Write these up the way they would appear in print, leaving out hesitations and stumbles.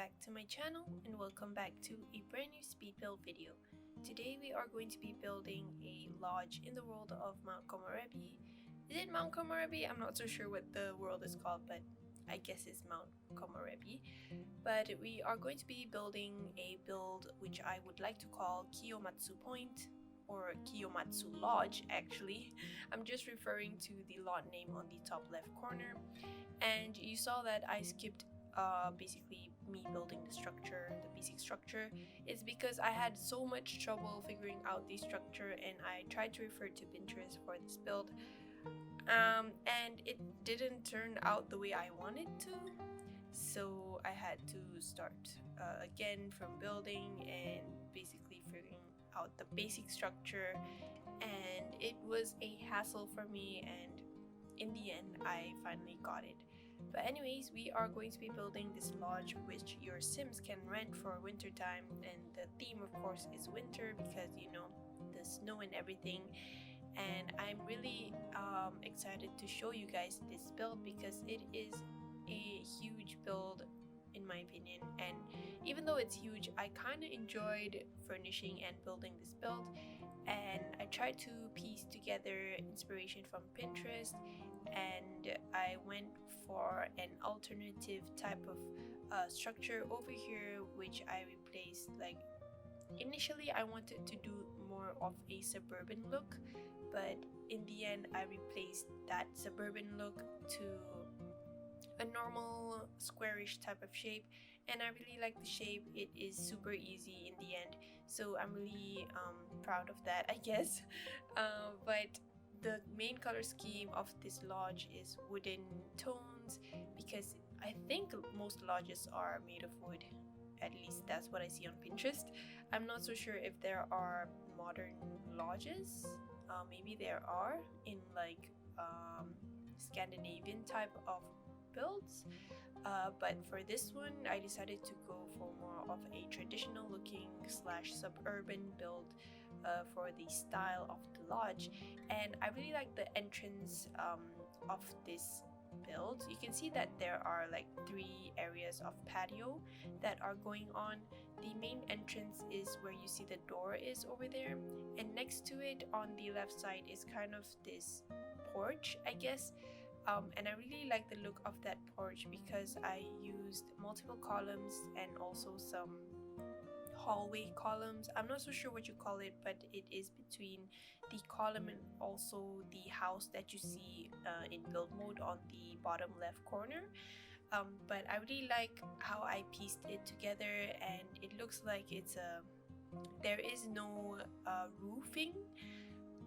back to my channel and welcome back to a brand new speed build video. Today we are going to be building a lodge in the world of Mt Komorebi. Is it Mt Komorebi? I'm not so sure what the world is called, but I guess it's Mt Komorebi. But we are going to be building a build which I would like to call Kiyomatsu Point, or Kiyomatsu Lodge actually. I'm just referring to the lot name on the top left corner. And you saw that I skipped basically me building the structure, the basic structure. It's because I had so much trouble figuring out the structure and I tried to refer to Pinterest for this build. And it didn't turn out the way I wanted to. So I had to start again from building and basically figuring out the basic structure, and it was a hassle for me, and in the end I finally got it. But anyways, we are going to be building this lodge which your Sims can rent for winter time, and the theme of course is winter because you know the snow and everything. And I'm really excited to show you guys this build because it is a huge build in my opinion, and even though it's huge, I kind of enjoyed furnishing and building this build, and I tried to piece together inspiration from Pinterest, and I went for an alternative type of structure over here which I replaced. Like initially I wanted to do more of a suburban look, but in the end I replaced that suburban look to a normal squarish type of shape, and I really like the shape. It is super easy in the end, so I'm really proud of that, I guess. But the main color scheme of this lodge is wooden tones because I think most lodges are made of wood. At least that's what I see on Pinterest. I'm not so sure if there are modern lodges. Maybe there are in like Scandinavian type of builds, but for this one I decided to go for more of a traditional looking slash suburban build for the style of the lodge. And I really like the entrance of this build. You can see that there are like 3 areas of patio that are going on. The main entrance is where you see the door is over there, and next to it on the left side is kind of this porch, I guess. And I really like the look of that porch because I used multiple columns and also some hallway columns. I'm not so sure what you call it, but it is between the column and also the house that you see in build mode on the bottom left corner. But I really like how I pieced it together, and it looks like there is no roofing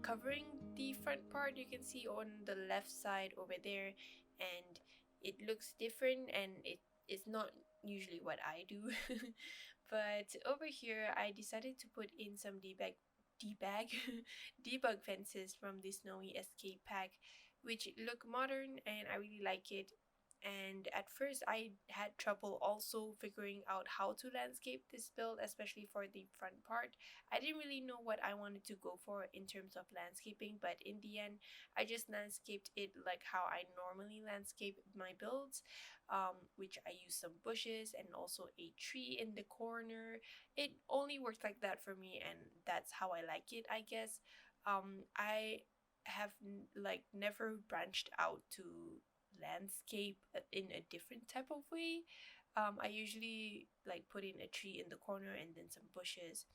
covering the front part. You can see on the left side over there, and it looks different, and it is not usually what I do. But over here I decided to put in some debug fences from the Snowy Escape pack, which look modern and I really like it. And at first I had trouble also figuring out how to landscape this build, especially for the front part. I didn't really know what I wanted to go for in terms of landscaping, but in the end I just landscaped it like how I normally landscape my builds, which I used some bushes and also a tree in the corner. It only worked like that for me, and that's how I like it, I guess. I have like never branched out to landscape in a different type of way. I usually like put in a tree in the corner and then some bushes.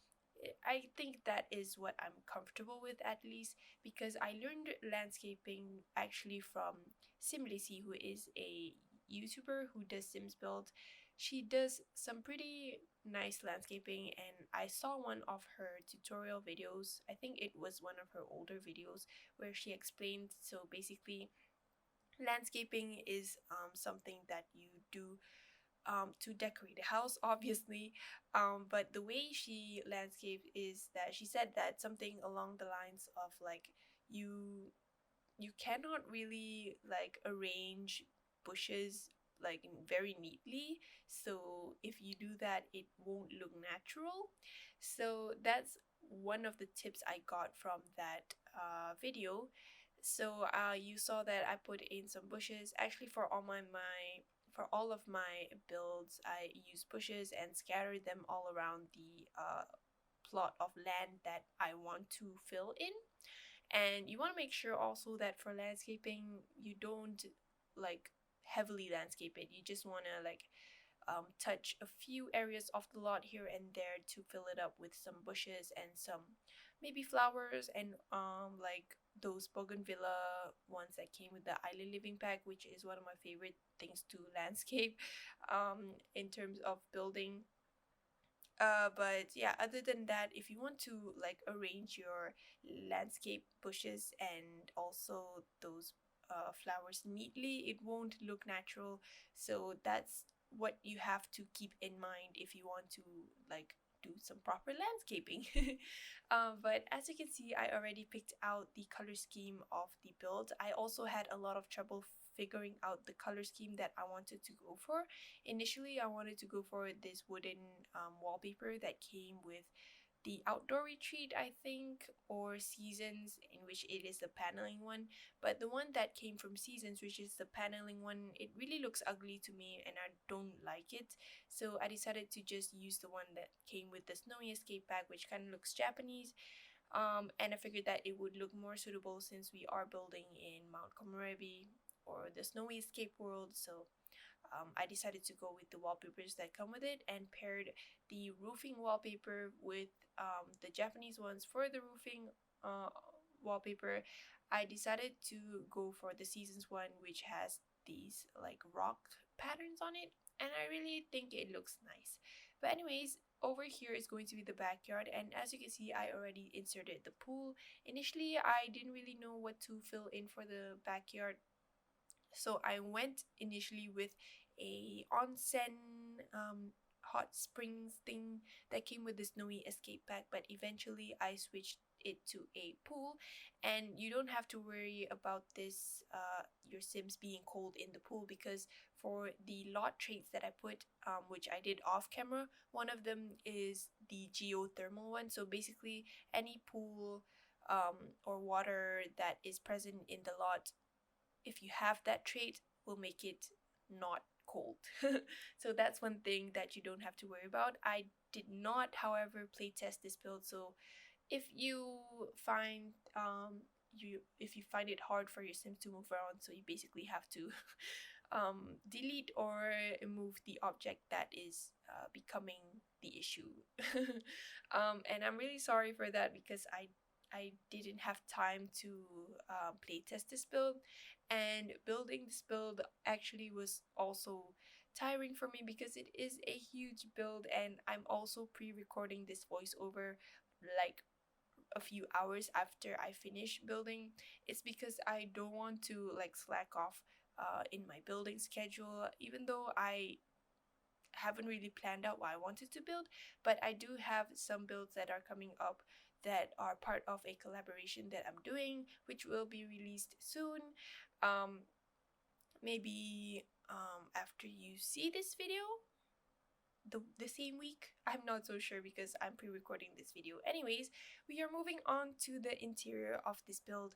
I think that is what I'm comfortable with, at least, because I learned landscaping actually from Simlisi, who is a YouTuber who does Sims build. She does some pretty nice landscaping, and I saw one of her tutorial videos. I think it was one of her older videos where she explained, so basically landscaping is something that you do to decorate a house, obviously, but the way she landscaped is that she said that something along the lines of like you cannot really like arrange bushes like very neatly, so if you do that it won't look natural. So that's one of the tips I got from that video. So you saw that I put in some bushes actually for all my for all of my builds, I use bushes and scatter them all around the plot of land that I want to fill in. And you want to make sure also that for landscaping, you don't like heavily landscape it. You just want to like touch a few areas of the lot here and there to fill it up with some bushes and some maybe flowers and like those bougainvillea ones that came with the island living pack, which is one of my favorite things to landscape in terms of building. But yeah, other than that, if you want to like arrange your landscape bushes and also those flowers neatly, it won't look natural. So that's what you have to keep in mind if you want to like do some proper landscaping. But as you can see, I already picked out the color scheme of the build. I also had a lot of trouble figuring out the color scheme that I wanted to go for. Initially, I wanted to go for this wooden wallpaper that came with the outdoor retreat, I think, or seasons, in which it is the paneling one. But the one that came from seasons, which is the paneling one, it really looks ugly to me and I don't like it. So I decided to just use the one that came with the snowy escape pack, which kind of looks Japanese. And I figured that it would look more suitable since we are building in Mount Komorebi or the snowy escape world. So I decided to go with the wallpapers that come with it and paired the roofing wallpaper with the Japanese ones for the roofing wallpaper. I decided to go for the seasons one, which has these like rock patterns on it, and I really think it looks nice. But anyways, over here is going to be the backyard, and as you can see, I already inserted the pool. Initially, I didn't really know what to fill in for the backyard, so I went initially with a onsen hot springs thing that came with the snowy escape pack, but eventually I switched it to a pool. And you don't have to worry about this your sims being cold in the pool, because for the lot traits that I put, which I did off camera, one of them is the geothermal one. So basically any pool or water that is present in the lot, if you have that trait, will make it not cold. So that's one thing that you don't have to worry about. I did not, however, play test this build, so if you find if you find it hard for your sims to move around, so you basically have to delete or move the object that is becoming the issue. And I'm really sorry for that, because I didn't have time to play test this build, and building this build actually was also tiring for me because it is a huge build, and I'm also pre-recording this voiceover like a few hours after I finish building. It's because I don't want to like slack off in my building schedule, even though I haven't really planned out what I wanted to build. But I do have some builds that are coming up that are part of a collaboration that I'm doing, which will be released soon. Um, Maybe after you see this video, the same week. I'm not so sure because I'm pre-recording this video. Anyways, we are moving on to the interior of this build.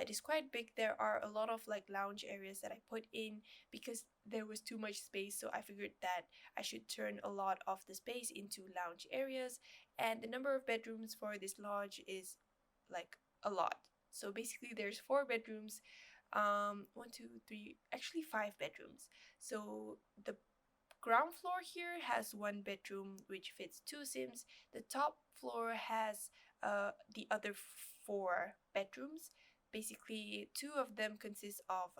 It is quite big. There are a lot of like lounge areas that I put in because there was too much space, so I figured that I should turn a lot of the space into lounge areas. And the number of bedrooms for this lodge is like a lot. So basically there's 4 bedrooms, one, two, three, actually 5 bedrooms. So the ground floor here has 1 bedroom which fits 2 sims. The top floor has the other 4 bedrooms. Basically, 2 of them consist of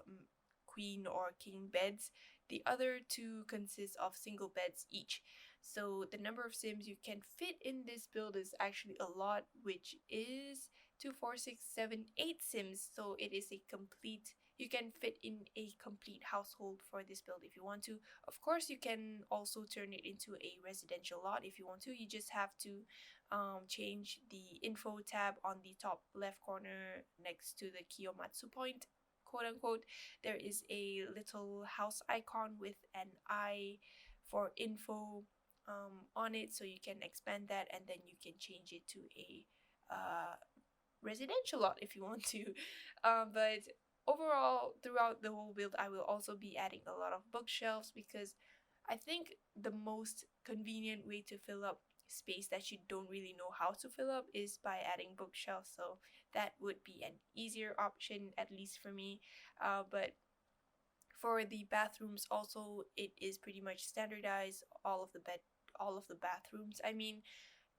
queen or king beds. The other 2 consist of single beds each. So the number of sims you can fit in this build is actually a lot, which is 2, 4, 6, 7, 8 sims. So it is a complete, you can fit in a complete household for this build if you want to. Of course, you can also turn it into a residential lot if you want to. You just have to change the info tab on the top left corner next to the Kiyomatsu point, quote unquote. There is a little house icon with an eye for info on it, so you can expand that and then you can change it to a residential lot if you want to. But overall, throughout the whole build, I will also be adding a lot of bookshelves because I think the most convenient way to fill up space that you don't really know how to fill up is by adding bookshelves. So that would be an easier option, at least for me. But for the bathrooms, also, it is pretty much standardized. All of the bathrooms. I mean,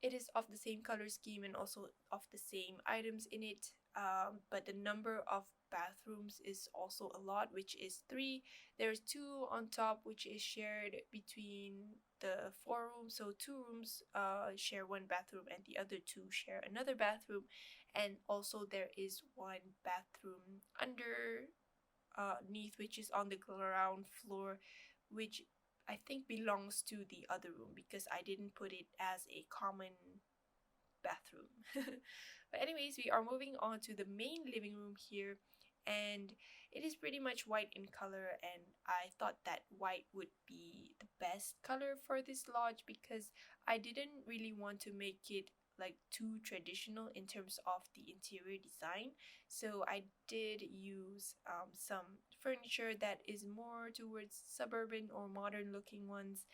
it is of the same color scheme and also of the same items in it. But the number of bathrooms is also a lot, which is three. There's two on top, which is shared between the four rooms. So two rooms share one bathroom, and the other two share another bathroom. And also there is one bathroom underneath, which is on the ground floor, which I think belongs to the other room because I didn't put it as a common bathroom. But anyways, we are moving on to the main living room here, and it is pretty much white in color, and I thought that white would be the best color for this lodge because I didn't really want to make it like too traditional in terms of the interior design. So I did use some furniture that is more towards suburban or modern looking ones,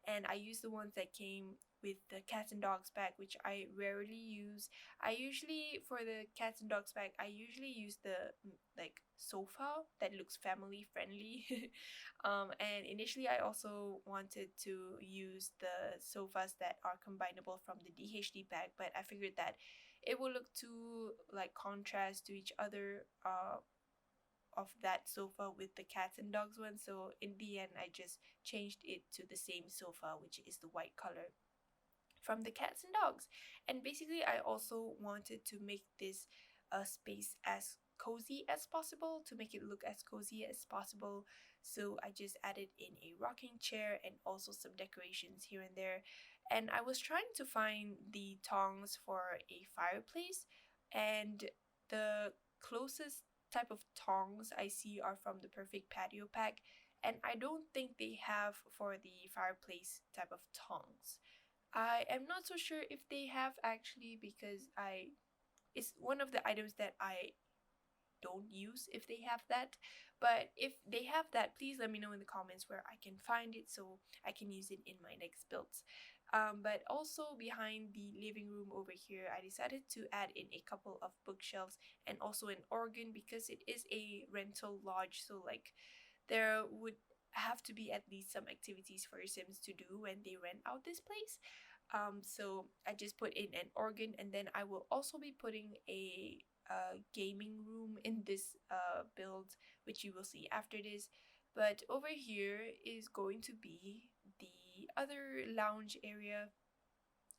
and I used the ones that came with the cats and dogs bag, which I rarely use. I usually, for the cats and dogs bag, I usually use the like sofa that looks family friendly. And initially I also wanted to use the sofas that are combinable from the DHD bag, but I figured that it will look too like contrast to each other of that sofa with the cats and dogs one. So in the end, I just changed it to the same sofa, which is the white color from the cats and dogs. And basically, I also wanted to make this space as cozy as possible, to make it look as cozy as possible. So I just added in a rocking chair and also some decorations here and there. And I was trying to find the tongs for a fireplace, and the closest type of tongs I see are from the Perfect Patio Pack, and I don't think they have for the fireplace type of tongs. I am not so sure if they have actually because I it's one of the items that I don't use if they have that. But if they have that, please let me know in the comments where I can find it so I can use it in my next builds. But also behind the living room over here, I decided to add in a couple of bookshelves and also an organ because it is a rental lodge. So like there would have to be at least some activities for your Sims to do when they rent out this place. So I just put in an organ, and then I will also be putting a gaming room in this build, which you will see after this. But over here is going to be the other lounge area,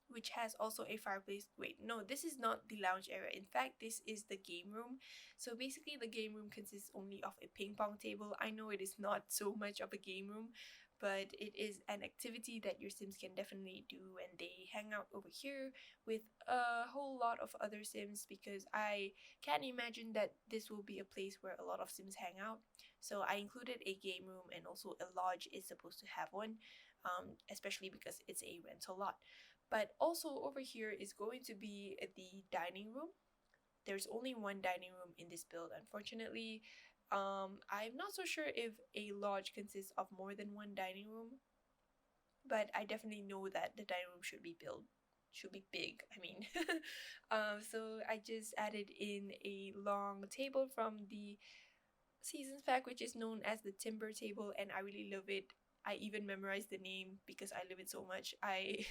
which has also a fireplace. Wait, no, this is not the lounge area. In fact, this is the game room. So basically, the game room consists only of a ping pong table. I know it is not so much of a game room, but it is an activity that your Sims can definitely do, and they hang out over here with a whole lot of other Sims because I can imagine that this will be a place where a lot of Sims hang out. So I included a game room, and also a lodge is supposed to have one, especially because it's a rental lot. But also over here is going to be the dining room. There's only one dining room in this build, unfortunately. I'm not so sure if a lodge consists of more than one dining room, but I definitely know that the dining room should be big. I mean, so I just added in a long table from the seasons pack, which is known as the timber table, and I really love it. I even memorized the name because I love it so much. I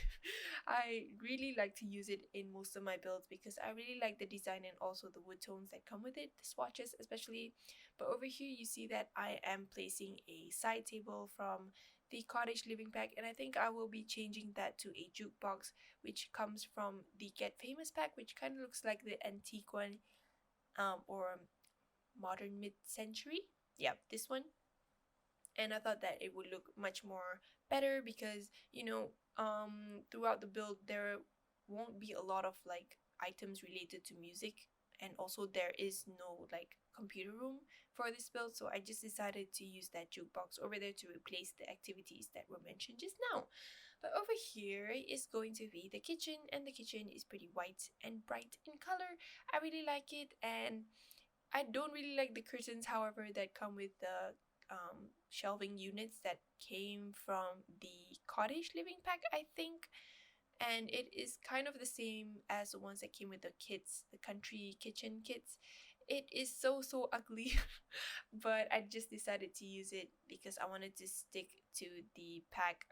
I really like to use it in most of my builds because I really like the design and also the wood tones that come with it, the swatches especially. But over here you see that I am placing a side table from the cottage living pack, and I think I will be changing that to a jukebox, which comes from the Get Famous pack, which kind of looks like the antique one, or modern mid-century. Yeah, this one. And I thought that it would look much more better because throughout the build there won't be a lot of like items related to music, and also there is no like computer room for this build, so I just decided to use that jukebox over there to replace the activities that were mentioned just now. But over here is going to be the kitchen, and the kitchen is pretty white and bright in color. I really like it, and I don't really like the curtains, however, that come with the shelving units that came from the cottage living pack, I think. And it is kind of the same as the ones that came with the kits, the country kitchen kits. It is so ugly, but I just decided to use it because I wanted to stick to the pack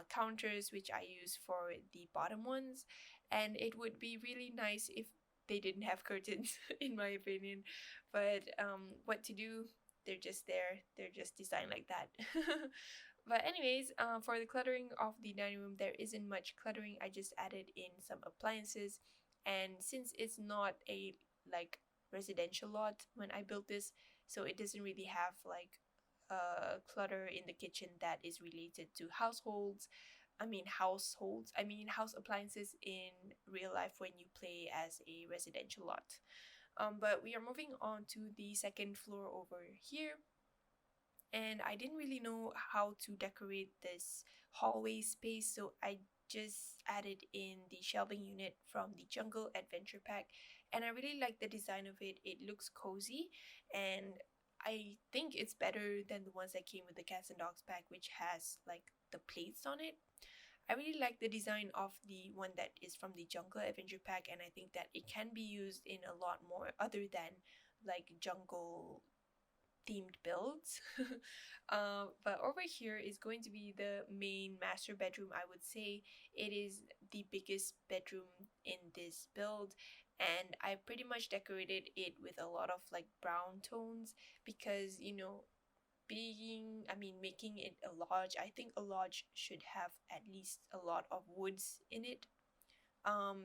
counters, which I use for the bottom ones, and it would be really nice if they didn't have curtains, in my opinion. But what to do? They're just there. They're just designed like that. But anyways, for the cluttering of the dining room, there isn't much cluttering. I just added in some appliances, and since it's not a like residential lot when I built this, so it doesn't really have like clutter in the kitchen that is related to house appliances in real life when you play as a residential lot. But we are moving on to the second floor over here, and I didn't really know how to decorate this hallway space, so I just added in the shelving unit from the Jungle Adventure Pack, and I really like the design of it. It looks cozy, and I think it's better than the ones that came with the Cats and Dogs pack, which has like the plates on it. I really like the design of the one that is from the Jungle Adventure Pack, and I think that it can be used in a lot more other than like jungle themed builds. But over here is going to be the main master bedroom. I would say it is the biggest bedroom in this build, and I pretty much decorated it with a lot of like brown tones because making it a lodge, I think a lodge should have at least a lot of woods in it.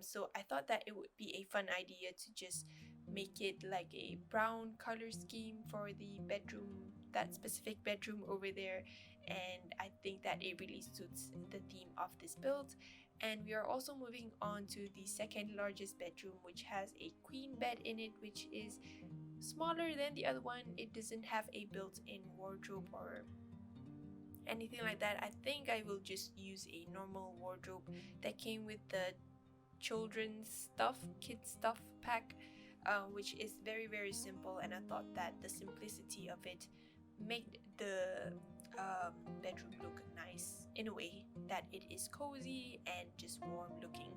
So I thought that it would be a fun idea to just make it like a brown color scheme for the bedroom, that specific bedroom over there, and I think that it really suits the theme of this build. And we are also moving on to the second largest bedroom, which has a queen bed in it, which is smaller than the other one. It doesn't have a built-in wardrobe or anything like that. I think I will just use a normal wardrobe that came with the children's stuff, kids stuff pack, which is very simple. And I thought that the simplicity of it made the bedroom look nice in a way that it is cozy and just warm looking.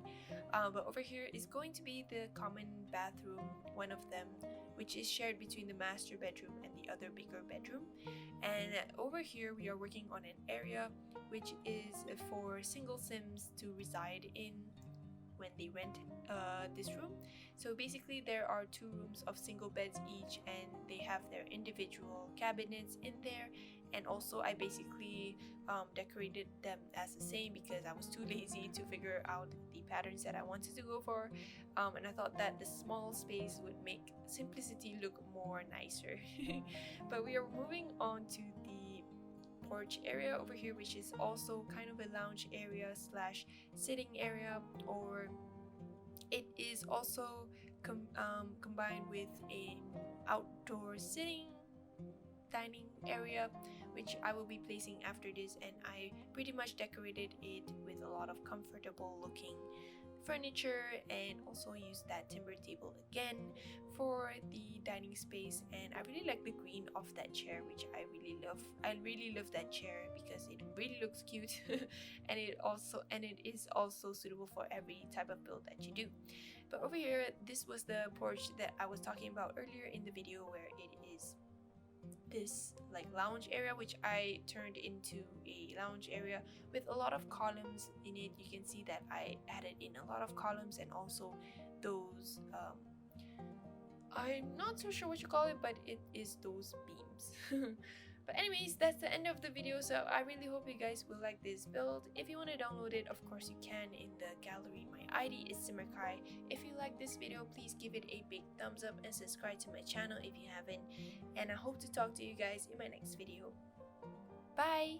But over here is going to be the common bathroom, one of them, which is shared between the master bedroom and the other bigger bedroom. And over here we are working on an area which is for single sims to reside in when they rent this room. So basically there are two rooms of single beds each, and they have their individual cabinets in there. And also I basically decorated them as the same because I was too lazy to figure out the patterns that I wanted to go for, and I thought that the small space would make simplicity look more nicer. But we are moving on to the porch area over here, which is also kind of a lounge area slash sitting area, or it is also combined with a outdoor sitting dining area, which I will be placing after this. And I pretty much decorated it with a lot of comfortable looking furniture, and also used that timber table again for the dining space. And I really like the green of that chair, which I really love that chair because it really looks cute and it is also suitable for every type of build that you do. But over here, this was the porch that I was talking about earlier in the video, where it is this like lounge area, which I turned into a lounge area with a lot of columns in it. You can see that I added in a lot of columns, and also those I'm not so sure what you call it, but it is those beams. But anyways, that's the end of the video, so I really hope you guys will like this build. If you want to download it, of course you can in the gallery. My ID is simmerkhai. If you like this video, please give it a big thumbs up and subscribe to my channel if you haven't, and I hope to talk to you guys in my next video. Bye!